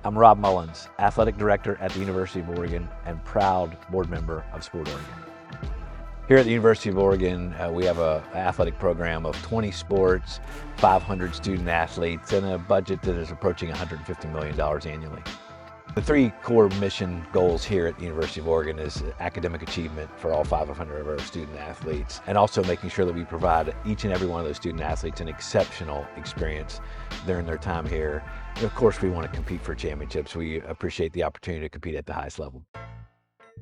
I'm Rob Mullens, Athletic Director at the University of Oregon and proud board member of Sport Oregon. Here at the University of Oregon, we have an athletic program of 20 sports, 500 student athletes, and a budget that is approaching $150 million annually. The three core mission goals here at the University of Oregon is academic achievement for all 500 of our student athletes, and also making sure that we provide each and every one of those student athletes an exceptional experience during their time here. And of course, we want to compete for championships. We appreciate the opportunity to compete at the highest level.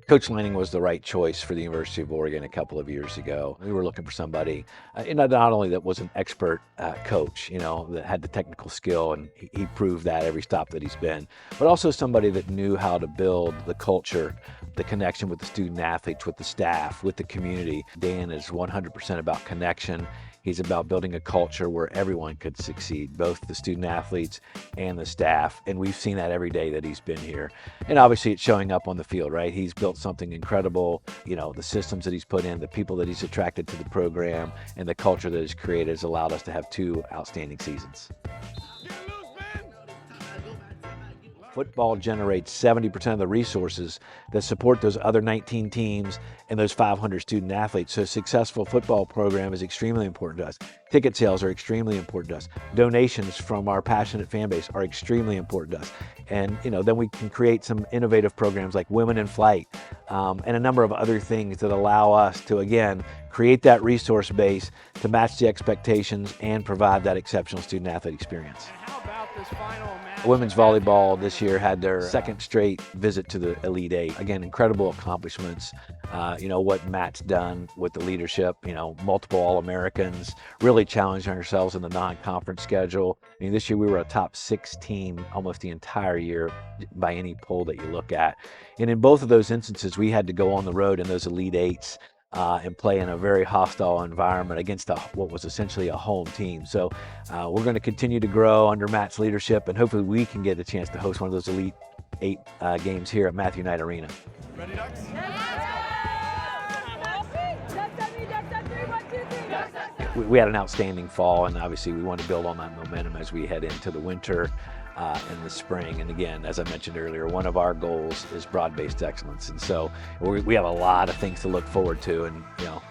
Coach Lanning was the right choice for the University of Oregon a couple of years ago. We were looking for somebody, not only that was an expert coach, that had the technical skill, and he proved that every stop that he's been, but also somebody that knew how to build the culture, the connection with the student athletes, with the staff, with the community. Dan is 100% about connection. He's about building a culture where everyone could succeed, both the student athletes and the staff. And we've seen that every day that he's been here. And obviously it's showing up on the field, right? He's built something incredible. The systems that he's put in, the people that he's attracted to the program, and the culture that he's created has allowed us to have 2 outstanding seasons. Football generates 70% of the resources that support those other 19 teams and those 500 student athletes. So a successful football program is extremely important to us. Ticket sales are extremely important to us. Donations from our passionate fan base are extremely important to us. And then we can create some innovative programs like Women in Flight and a number of other things that allow us to, again, create that resource base to match the expectations and provide that exceptional student athlete experience. How about this final match? Women's volleyball this year had their second straight visit to the Elite Eight. Again, incredible accomplishments. What Matt's done with the leadership, multiple All-Americans, really challenging ourselves in the non-conference schedule. This year we were a top 6 team almost the entire year by any poll that you look at. And in both of those instances, we had to go on the road in those Elite Eights and play in a very hostile environment against what was essentially a home team. So we're going to continue to grow under Matt's leadership, and hopefully we can get a chance to host one of those Elite Eight games here at Matthew Knight Arena. Ready, Ducks? We had an outstanding fall, and obviously we want to build on that momentum as we head into the winter and the spring. And again, as I mentioned earlier, one of our goals is broad-based excellence. And so we have a lot of things to look forward to, and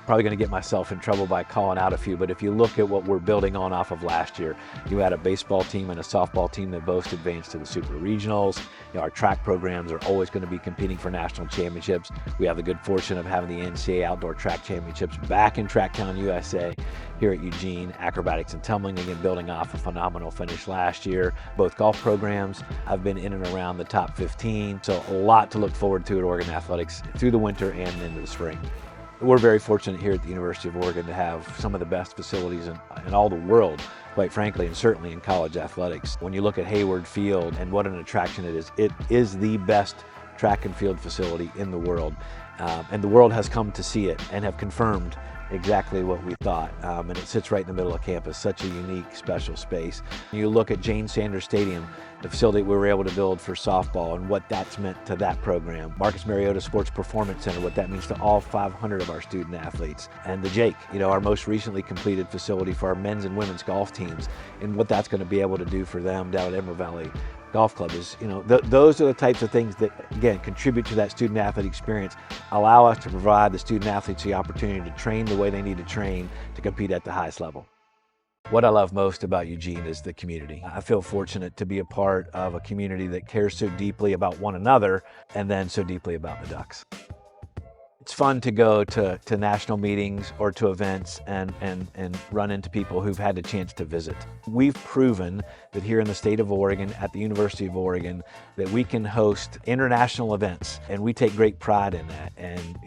probably going to get myself in trouble by calling out a few, but if you look at what we're building on off of last year, you had a baseball team and a softball team that both advanced to the super regionals. Our track programs are always going to be competing for national championships. We have the good fortune of having the NCAA Outdoor Track Championships back in Tracktown, USA, here at Eugene. Acrobatics and tumbling, again, building off a phenomenal finish last year. Both golf programs have been in and around the top 15, so a lot to look forward to at Oregon Athletics through the winter and into the spring. We're very fortunate here at the University of Oregon to have some of the best facilities in all the world, quite frankly, and certainly in college athletics. When you look at Hayward Field and what an attraction it is the best track and field facility in the world. And the world has come to see it and have confirmed exactly what we thought. And it sits right in the middle of campus, such a unique, special space. You look at Jane Sanders Stadium, the facility we were able to build for softball and what that's meant to that program. Marcus Mariota Sports Performance Center, what that means to all 500 of our student athletes. And the Jake, our most recently completed facility for our men's and women's golf teams, and what that's going to be able to do for them down at Emerald Valley Golf Club is, those are the types of things that, again, contribute to that student athlete experience, allow us to provide the student athletes the opportunity to train the way they need to train to compete at the highest level. What I love most about Eugene is the community. I feel fortunate to be a part of a community that cares so deeply about one another and then so deeply about the Ducks. It's fun to go to national meetings or to events and run into people who've had the chance to visit. We've proven that here in the state of Oregon, at the University of Oregon, that we can host international events, and we take great pride in that. And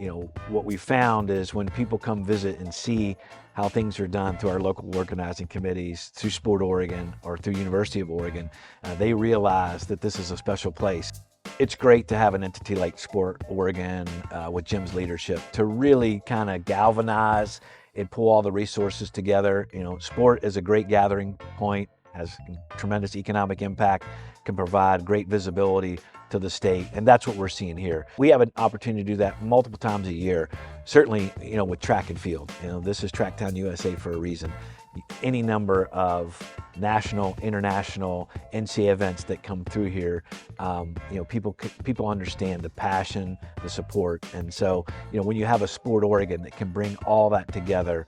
what we found is when people come visit and see how things are done through our local organizing committees, through Sport Oregon or through University of Oregon, they realize that this is a special place. It's great to have an entity like Sport Oregon with Jim's leadership to really kind of galvanize and pull all the resources together. Sport is a great gathering point, has tremendous economic impact, can provide great visibility to the state, and that's what we're seeing here. We have an opportunity to do that multiple times a year. Certainly, with track and field. This is Tracktown USA for a reason. any number of national, international, NCAA events that come through here, people understand the passion, the support, and so when you have a Sport Oregon that can bring all that together,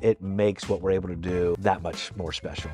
it makes what we're able to do that much more special.